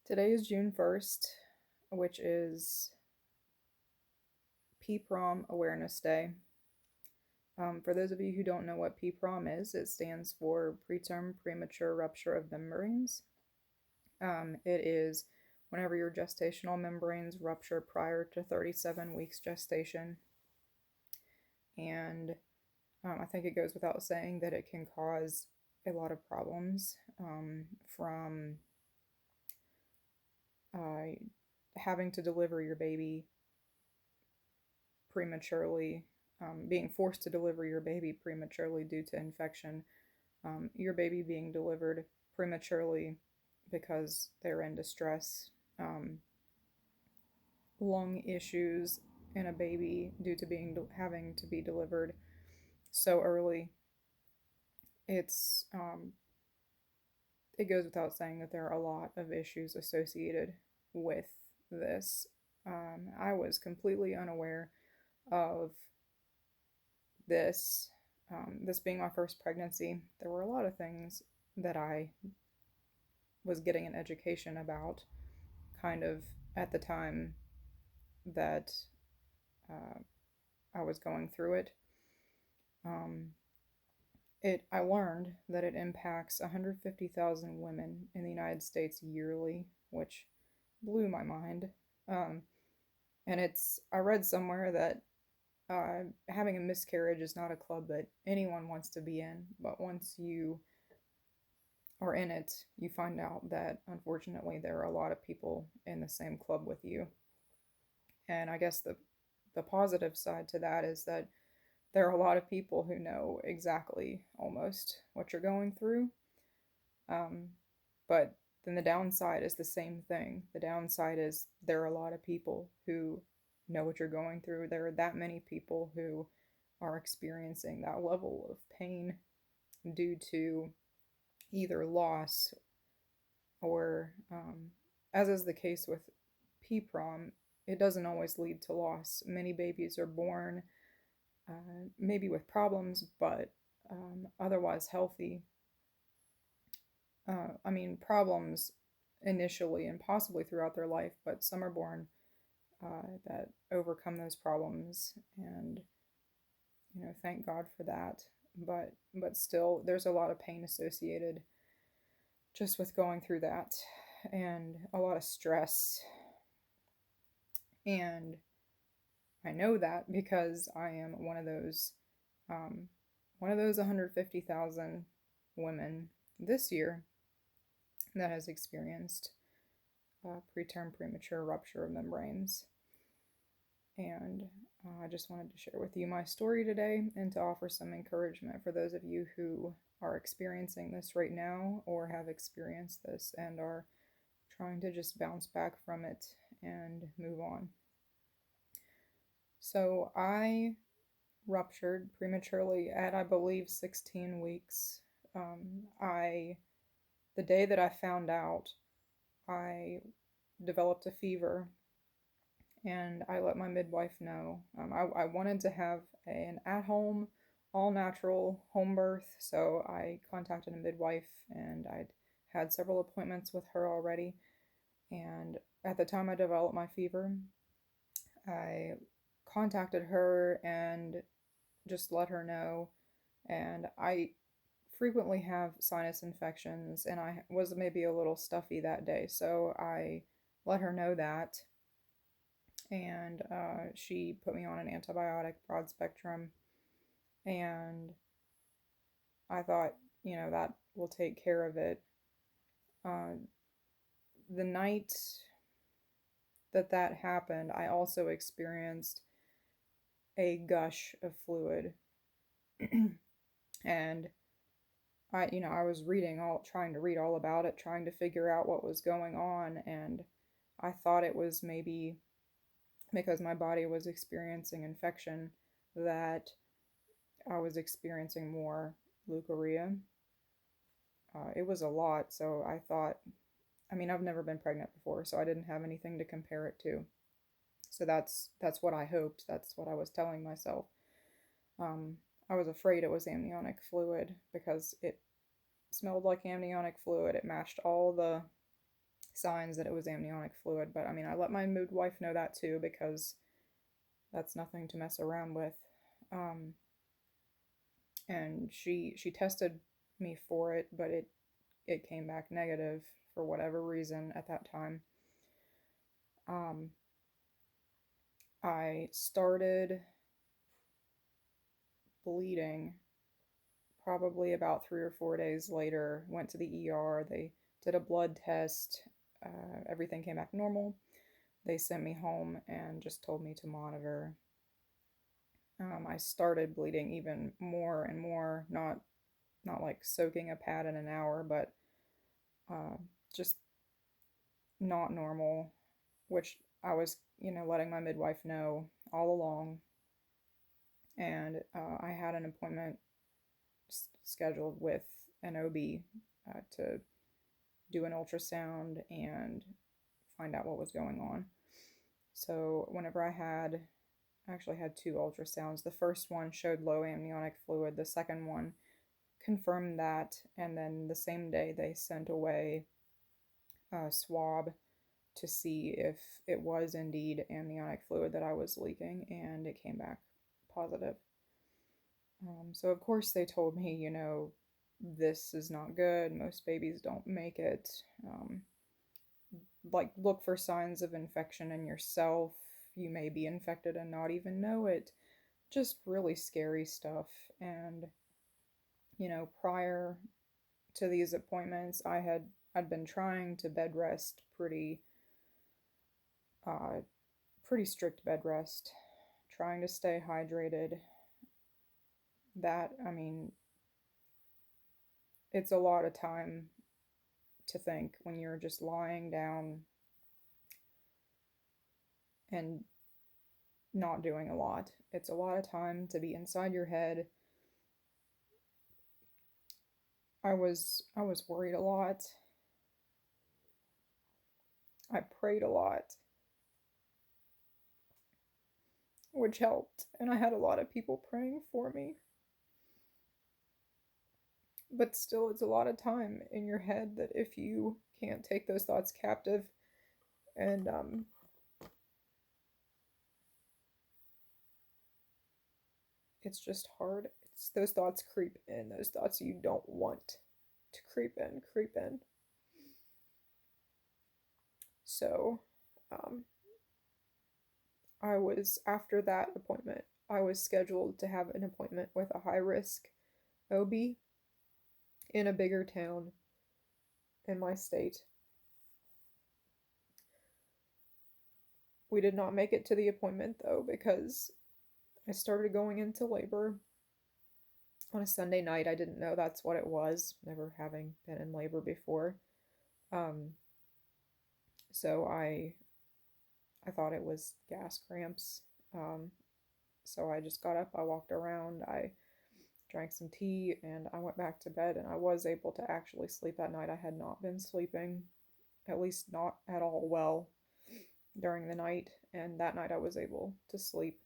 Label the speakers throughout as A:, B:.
A: Today is June 1st, which is PPROM Awareness Day. For those of you who don't know what PPROM is, it stands for Preterm Premature Rupture of Membranes. It is whenever your gestational membranes rupture prior to 37 weeks gestation. And I think it goes without saying that it can cause a lot of problems, from having to deliver your baby prematurely, being forced to deliver your baby prematurely due to infection, your baby being delivered prematurely because they're in distress, lung issues in a baby due to having to be delivered so early. It goes without saying that there are a lot of issues associated with this. I was completely unaware of this. This being my first pregnancy, there were a lot of things that I was getting an education about, kind of at the time that uh, I was going through it. Um, I learned that it impacts 150,000 women in the United States yearly, which blew my mind. Um, and I read somewhere that having a miscarriage is not a club that anyone wants to be in, but once you are in it, you find out that unfortunately there are a lot of people in the same club with you. And I guess the positive side to that is that there are a lot of people who know exactly almost what you're going through. Um, but then the downside is the same thing. The downside is there are a lot of people who know what you're going through. There are that many people who are experiencing that level of pain due to either loss or, as is the case with PPROM, it doesn't always lead to loss. Many babies are born maybe with problems, but otherwise healthy. Problems initially and possibly throughout their life, but some are born that overcome those problems, and thank God for that. But still, there's a lot of pain associated just with going through that, and a lot of stress. And I know that because I am um, one of those 150,000 women this year that has experienced preterm premature rupture of membranes. And I just wanted to share with you my story today and to offer some encouragement for those of you who are experiencing this right now or have experienced this and are trying to just bounce back from it and move on. So I ruptured prematurely at, I believe, 16 weeks. The day that I found out, I developed a fever, and I let my midwife know. I wanted to have an at-home, all-natural home birth, so I contacted a midwife, and I'd had several appointments with her already. And at the time I developed my fever, I contacted her and just let her know. And I frequently have sinus infections, and I was maybe a little stuffy that day, so I let her know that. And she put me on an antibiotic, broad spectrum, and I thought, that will take care of it. Uh, the night that happened, I also experienced a gush of fluid. And I was trying to read all about it, trying to figure out what was going on, and I thought it was maybe because my body was experiencing infection that I was experiencing more leukorrhea. It was a lot, so I thought, I've never been pregnant before, so I didn't have anything to compare it to. So that's what I hoped. That's what I was telling myself. Um, I was afraid it was amniotic fluid because it smelled like amniotic fluid. It matched all the signs that it was amniotic fluid. But I mean, I let my midwife know that too, because that's nothing to mess around with. Um, and she tested me for it, but it came back negative for whatever reason at that time. Um, I started bleeding probably about 3 or 4 days later. Went to the ER. They did a blood test. Everything came back normal. They sent me home and just told me to monitor. I started bleeding even more and more, not like soaking a pad in an hour, but uh, just not normal, which I was, letting my midwife know all along. And I had an appointment scheduled with an OB to do an ultrasound and find out what was going on. So whenever I actually had two ultrasounds. The first one showed low amniotic fluid. The second one confirmed that, and then the same day they sent away a swab to see if it was indeed amniotic fluid that I was leaking, and it came back positive. So of course they told me, this is not good. Most babies don't make it. Like, look for signs of infection in yourself. You may be infected and not even know it. Just really scary stuff. And prior to these appointments, I'd been trying to bed rest uh, pretty strict bed rest, trying to stay hydrated. That, I mean, it's a lot of time to think when you're just lying down and not doing a lot. It's a lot of time to be inside your head. I was worried a lot. I prayed a lot, which helped, and I had a lot of people praying for me. But still, it's a lot of time in your head that if you can't take those thoughts captive, and it's just hard. It's those thoughts creep in, those thoughts you don't want to creep in. So, um, after that appointment, I was scheduled to have an appointment with a high risk OB in a bigger town in my state. We did not make it to the appointment though, because I started going into labor on a Sunday night. I didn't know that's what it was, never having been in labor before. Um, so I thought it was gas cramps. Um, so I just got up, I walked around, I drank some tea, and I went back to bed, and I was able to actually sleep that night. I had not been sleeping, at least not at all well, during the night, and that night I was able to sleep.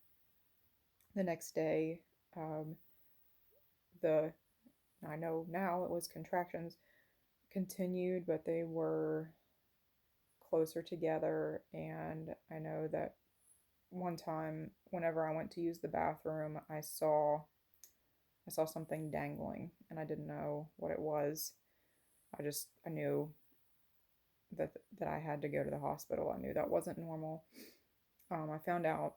A: The next day, um, the I know now it was contractions continued, but they were closer together, and I know that one time whenever I went to use the bathroom, I saw something dangling, and I didn't know what it was. I knew that I had to go to the hospital. I knew that wasn't normal. I found out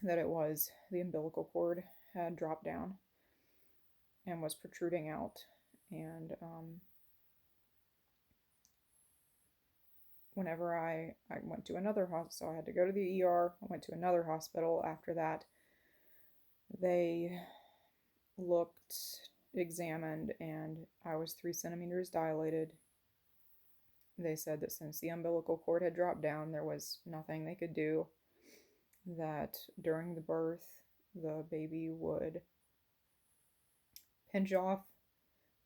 A: that it was the umbilical cord had dropped down and was protruding out. And whenever I went to another hospital, so I had to go to the ER. I went to another hospital after that. They looked, examined, and I was 3 centimeters dilated. They said that since the umbilical cord had dropped down, there was nothing they could do, that during the birth, the baby would pinch off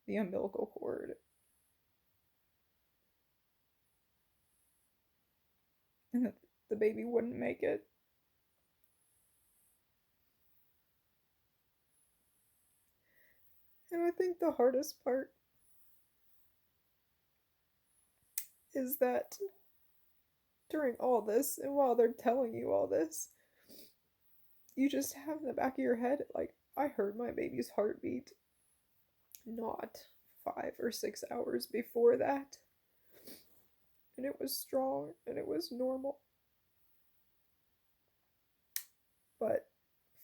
A: the umbilical cord, and that the baby wouldn't make it. And I think the hardest part is that during all this, and while they're telling you all this, you just have in the back of your head, like, I heard my baby's heartbeat not 5 or 6 hours before that, and it was strong and it was normal. But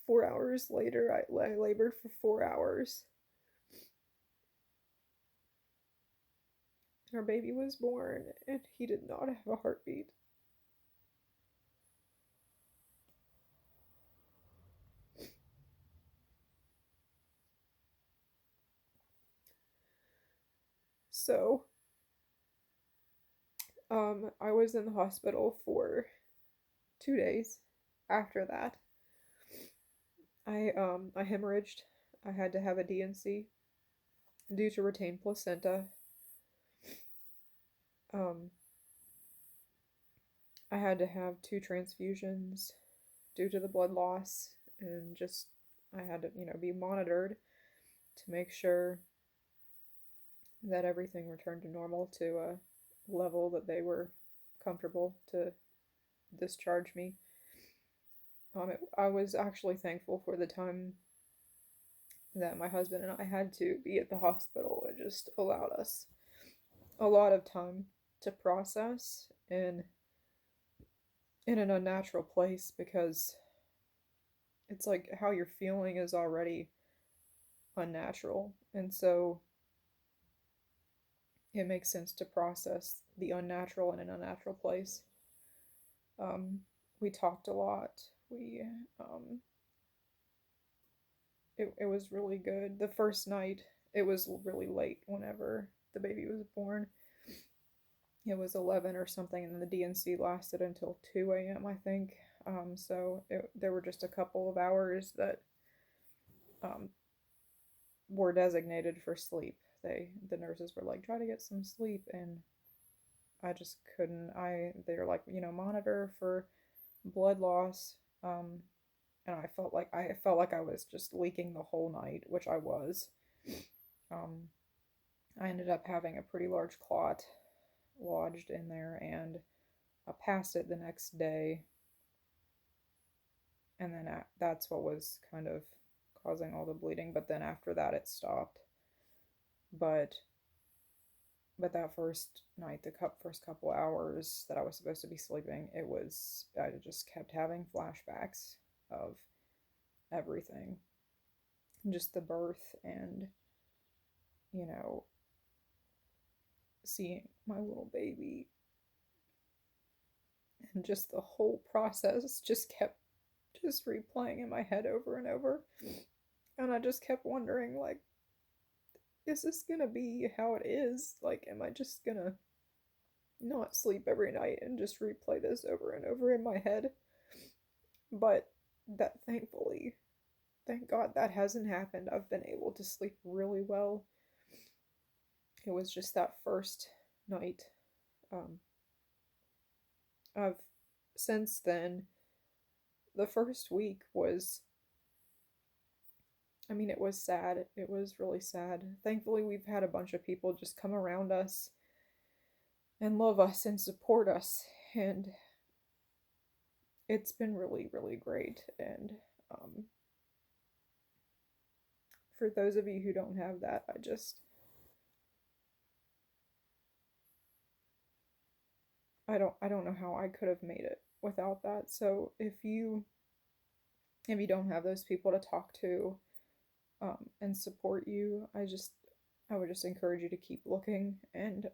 A: 4 hours later, I labored for 4 hours. Our baby was born, and he did not have a heartbeat. So, I was in the hospital for 2 days. After that, I hemorrhaged. I had to have a DNC due to retained placenta. Um, I had to have 2 transfusions due to the blood loss, and just I had to, be monitored to make sure that everything returned to normal to a level that they were comfortable to discharge me. I was actually thankful for the time that my husband and I had to be at the hospital. It just allowed us a lot of time to process in an unnatural place, because it's like how you're feeling is already unnatural, and so it makes sense to process the unnatural in an unnatural place. Um, we talked a lot. It was really good. The first night, it was really late whenever the baby was born. It was 11 or something, and then the DNC lasted until 2 a.m., I think. So there were just a couple of hours that um, were designated for sleep. The nurses were like, try to get some sleep, and I just couldn't. They're like, monitor for blood loss. And I felt like I was just leaking the whole night, which I was. Um, I ended up having a pretty large clot lodged in there, and I passed it the next day, and then that's what was kind of causing all the bleeding. But then after that, it stopped. But that first night, the first couple hours that I was supposed to be sleeping, I just kept having flashbacks of everything, just the birth, and you know seeing my little baby, and just the whole process just kept just replaying in my head over and over. And I just kept wondering, like, is this gonna be how it is? Like, am I just gonna not sleep every night and just replay this over and over in my head? But that, thankfully, thank God that hasn't happened. I've been able to sleep really well. It was just that first night. I've since then, the first week was, I mean, it was sad. It was really sad. Thankfully, we've had a bunch of people just come around us and love us and support us, and it's been really, really great. And for those of you who don't have that, I don't know how I could have made it without that. So if you don't have those people to talk to, and support you, I would just encourage you to keep looking. And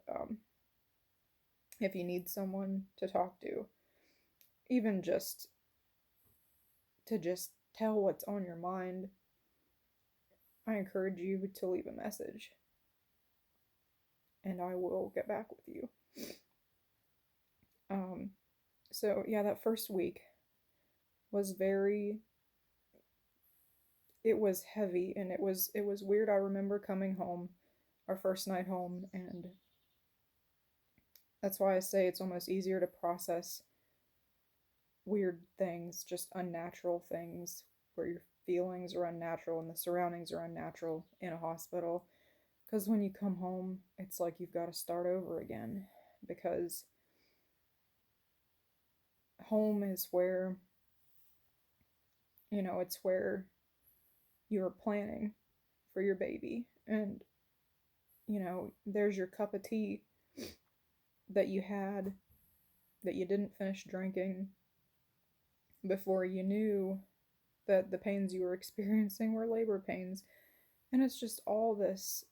A: if you need someone to talk to, even just tell what's on your mind, I encourage you to leave a message, and I will get back with you. So yeah, that first week was it was heavy, and it was weird. I remember coming home, our first night home, and that's why I say it's almost easier to process weird things, just unnatural things, where your feelings are unnatural and the surroundings are unnatural in a hospital. Because when you come home, it's like you've got to start over again, because home is where, it's where you're planning for your baby. And, there's your cup of tea that you had that you didn't finish drinking before you knew that the pains you were experiencing were labor pains. And it's just all this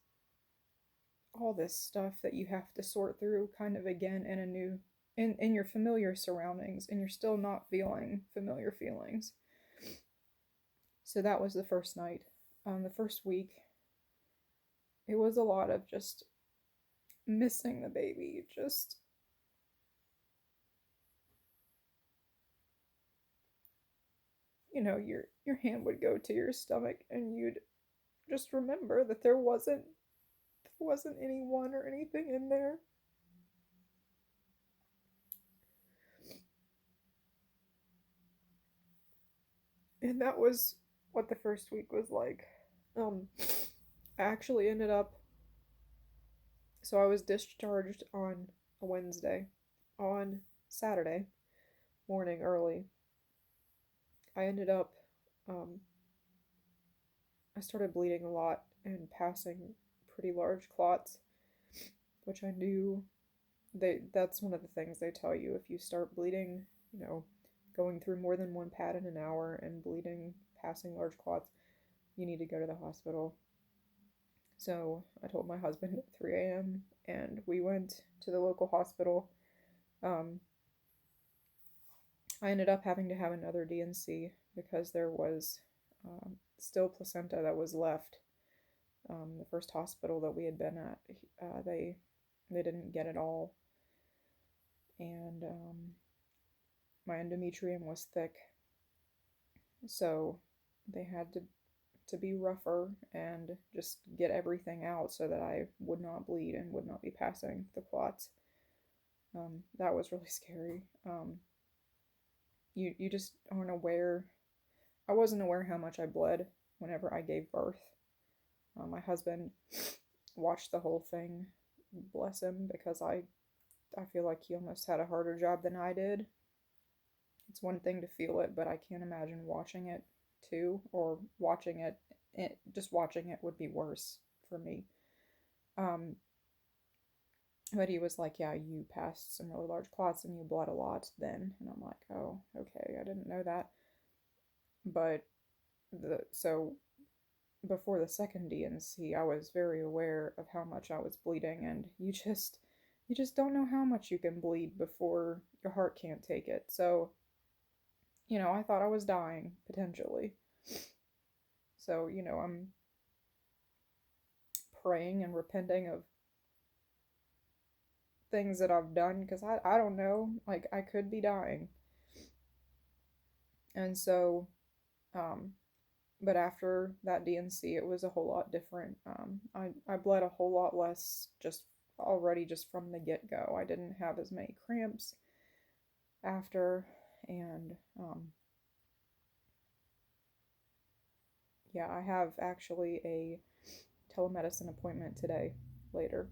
A: stuff that you have to sort through kind of again in a new in your familiar surroundings, and you're still not feeling familiar feelings. So that was the first night. The first week, it was a lot of just missing the baby, just your hand would go to your stomach and you'd just remember that there wasn't anyone or anything in there. And that was what the first week was like. I actually ended up, so I was discharged on a Wednesday. On Saturday morning early, I ended up, um, I started bleeding a lot and passing pretty large clots, which I knew that's one of the things they tell you. If you start bleeding, going through more than one pad in an hour and bleeding, passing large clots, you need to go to the hospital. So I told my husband at 3 a.m. and we went to the local hospital. I ended up having to have another D&C because there was still placenta that was left. The first hospital that we had been at, they didn't get it all, and my endometrium was thick, so they had to be rougher and just get everything out so that I would not bleed and would not be passing the clots. That was really scary. You just aren't aware. I wasn't aware how much I bled whenever I gave birth. My husband watched the whole thing, bless him, because I feel like he almost had a harder job than I did. It's one thing to feel it, but I can't imagine watching it too, or just watching it would be worse for me. But he was like, yeah, you passed some really large clots and you bled a lot then. And I'm like, oh, okay, I didn't know that. But so before the second D&C, I was very aware of how much I was bleeding, and you just don't know how much you can bleed before your heart can't take it. So, I thought I was dying potentially. So, I'm praying and repenting of things that I've done, because I don't know, like, I could be dying. And so, but after that D&C, it was a whole lot different. I bled a whole lot less just from the get-go. I didn't have as many cramps after, and yeah, I have actually a telemedicine appointment today later,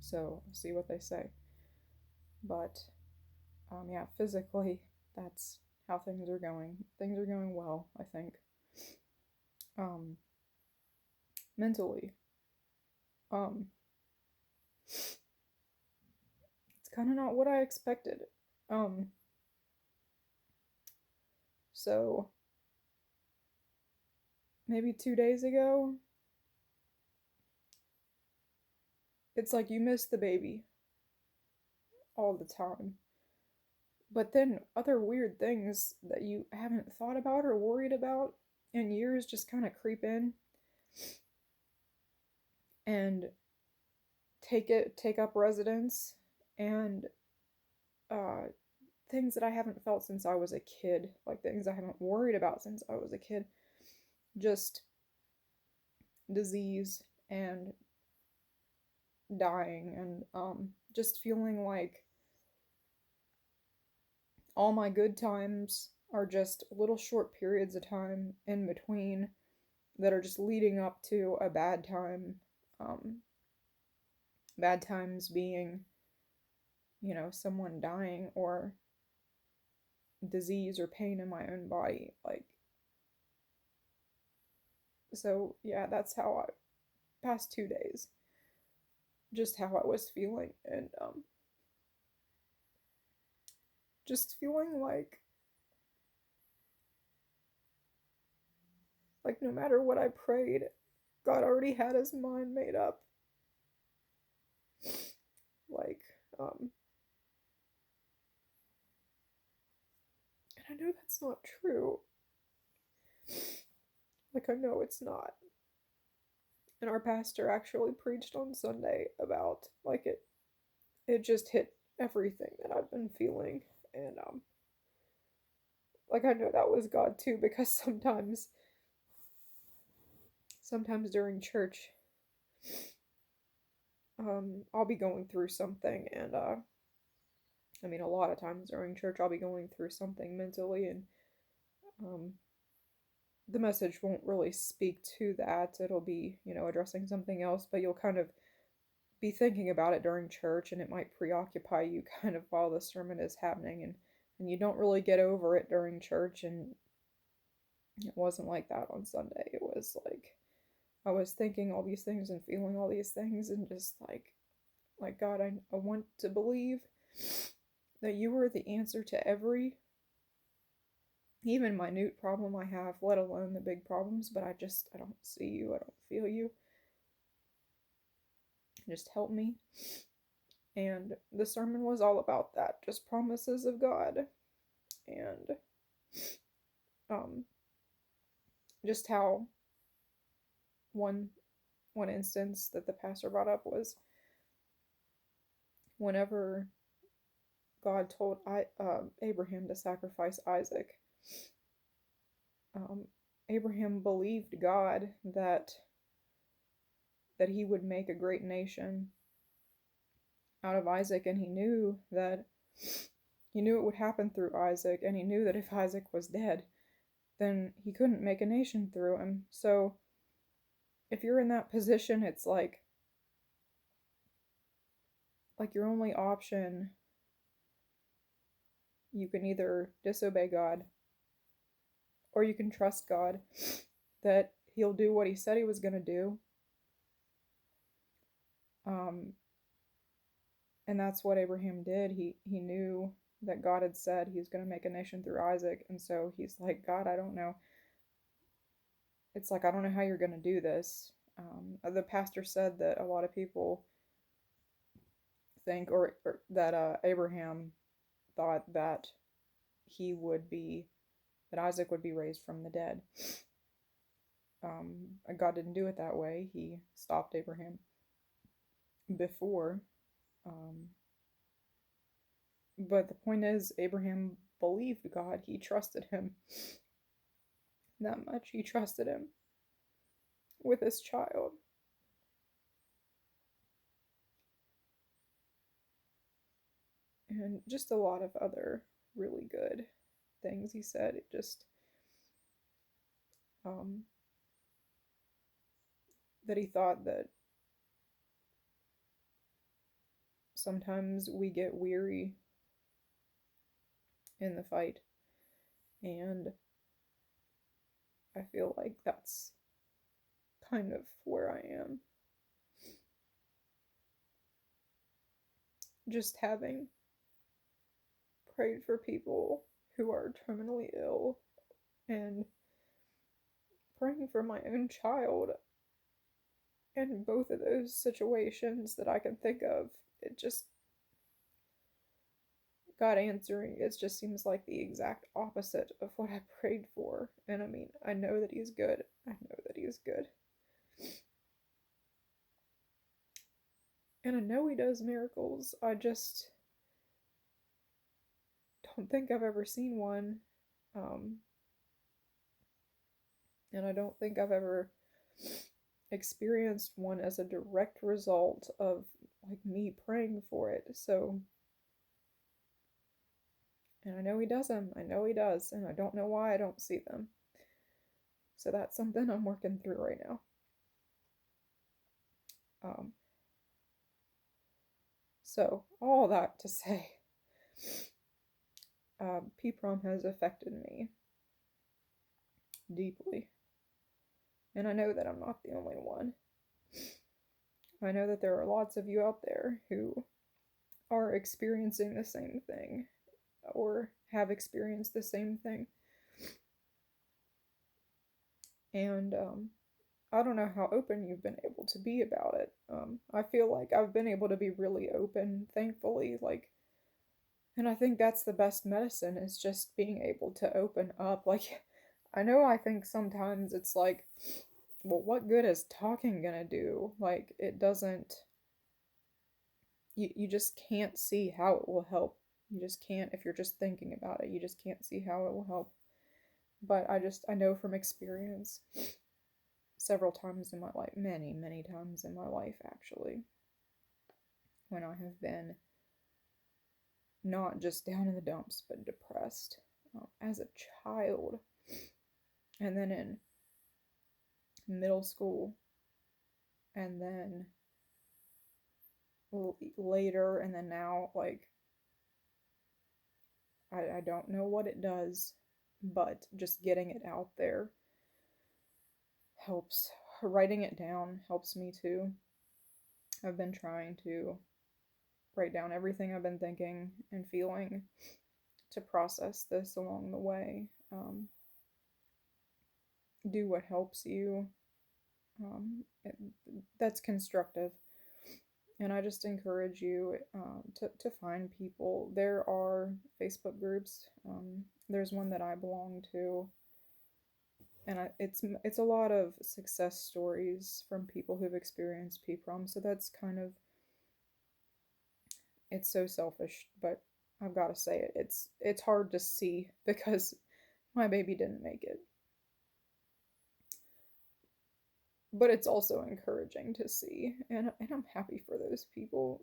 A: so I'll see what they say. But yeah, physically, that's how things are going. Things are going well, I think. Mentally, it's kind of not what I expected. So maybe 2 days ago, it's like you miss the baby all the time. But then other weird things that you haven't thought about or worried about in years just kind of creep in and take up residence, and things that I haven't felt since I was a kid, like things I haven't worried about since I was a kid, just disease and dying, and just feeling like all my good times are just little short periods of time in between that are just leading up to a bad time. Bad times being someone dying or disease or pain in my own body. Like, so yeah, that's how past 2 days, just how I was feeling. And just feeling like no matter what I prayed, God already had his mind made up. Like, um, and I know that's not true. Like, I know it's not. And our pastor actually preached on Sunday about, like, it just hit everything that I've been feeling. And like, I know that was God too, because sometimes during church, I'll be going through something. And I mean, a lot of times during church I'll be going through something mentally. And um the message won't really speak to that. It'll be, addressing something else, but you'll kind of be thinking about it during church, and it might preoccupy you kind of while the sermon is happening. And you don't really get over it during church. And it wasn't like that on Sunday. It was like I was thinking all these things and feeling all these things, and just like God, I want to believe that you are the answer to every even minute problem I have, let alone the big problems. But I don't see you. I don't feel you. Just help me. And the sermon was all about that, just promises of God. And um just how one one instance that the pastor brought up was whenever God told Abraham to sacrifice Isaac. um, Abraham believed God that he would make a great nation out of Isaac, and he knew it would happen through Isaac, and he knew that if Isaac was dead, then he couldn't make a nation through him. So if you're in that position, it's like your only option, you can either disobey God or you can trust God that he'll do what he said he was going to do. Um, and that's what Abraham did. He knew that God had said he was going to make a nation through Isaac, and so he's like, God, I don't know. It's like, I don't know how you're going to do this. The pastor said that a lot of people think, or that Abraham thought that that Isaac would be raised from the dead. God didn't do it that way. He stopped Abraham before. Um, but the point is, Abraham believed God. He trusted him that much. He trusted him with his child. And just a lot of other really good things he said. It just, um, that he thought that sometimes we get weary in the fight. And I feel like that's kind of where I am. Just having prayed for people who are terminally ill and praying for my own child, and both of those situations that I can think of, it just, God answering, it just seems like the exact opposite of what I prayed for. And I mean, I know that he's good. I know that he's good. And I know he does miracles. I just don't think I've ever seen one. And I don't think I've ever experienced one as a direct result of like me praying for it. So, and I know he does them. I know he does, and I don't know why I don't see them. So that's something I'm working through right now. So, all that to say, PPROM has affected me deeply. And I know that I'm not the only one. I know that there are lots of you out there who are experiencing the same thing or have experienced the same thing. And I don't know how open you've been able to be about it. I feel like I've been able to be really open, thankfully. Like, and I think that's the best medicine is just being able to open up. Like, I think sometimes it's like, well, what good is talking gonna do? Like, it doesn't, you just can't see how it will help. You just can't, if you're just thinking about it, you just can't see how it will help. But I know from experience several times in my life, many, many times in my life actually, when I have been not just down in the dumps, but depressed as a child. And then in middle school, and then later, and then now, like, I don't know what it does, but just getting it out there helps. Writing it down helps me too. I've been trying to write down everything I've been thinking and feeling to process this along the way. Do what helps you. It, that's constructive. And I just encourage you to find people. There are Facebook groups. There's one that I belong to, and it's a lot of success stories from people who've experienced PPROM. So that's kind of, it's so selfish, but I've got to say it. It's hard to see because my baby didn't make it. But it's also encouraging to see, and I'm happy for those people.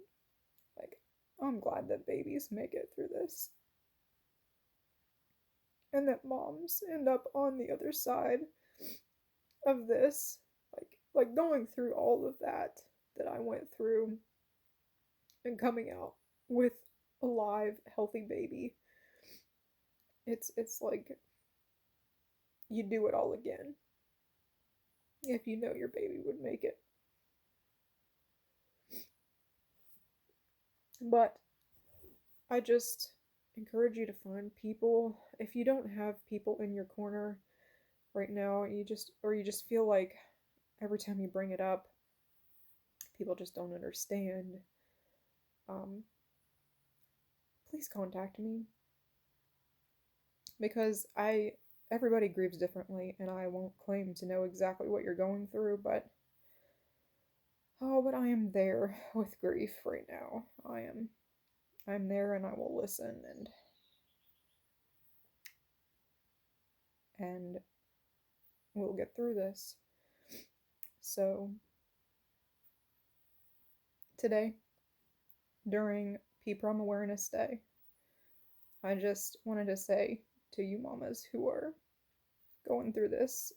A: Like, I'm glad that babies make it through this, and that moms end up on the other side of this, like going through all of that I went through, and coming out with a live, healthy baby. It's like you do it all again if you know your baby would make it. But I just encourage you to find people. If you don't have people in your corner right now, you just feel like every time you bring it up, people just don't understand. Um, please contact me because everybody grieves differently, and I won't claim to know exactly what you're going through, but I am there with grief right now. I'm there, and I will listen, and we'll get through this. So today, during PPROM Awareness Day, I just wanted to say to you mamas who are going through this,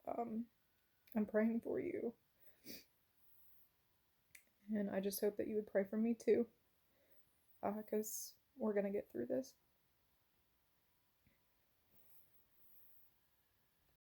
A: I'm praying for you. And I just hope that you would pray for me too, because we're going to get through this.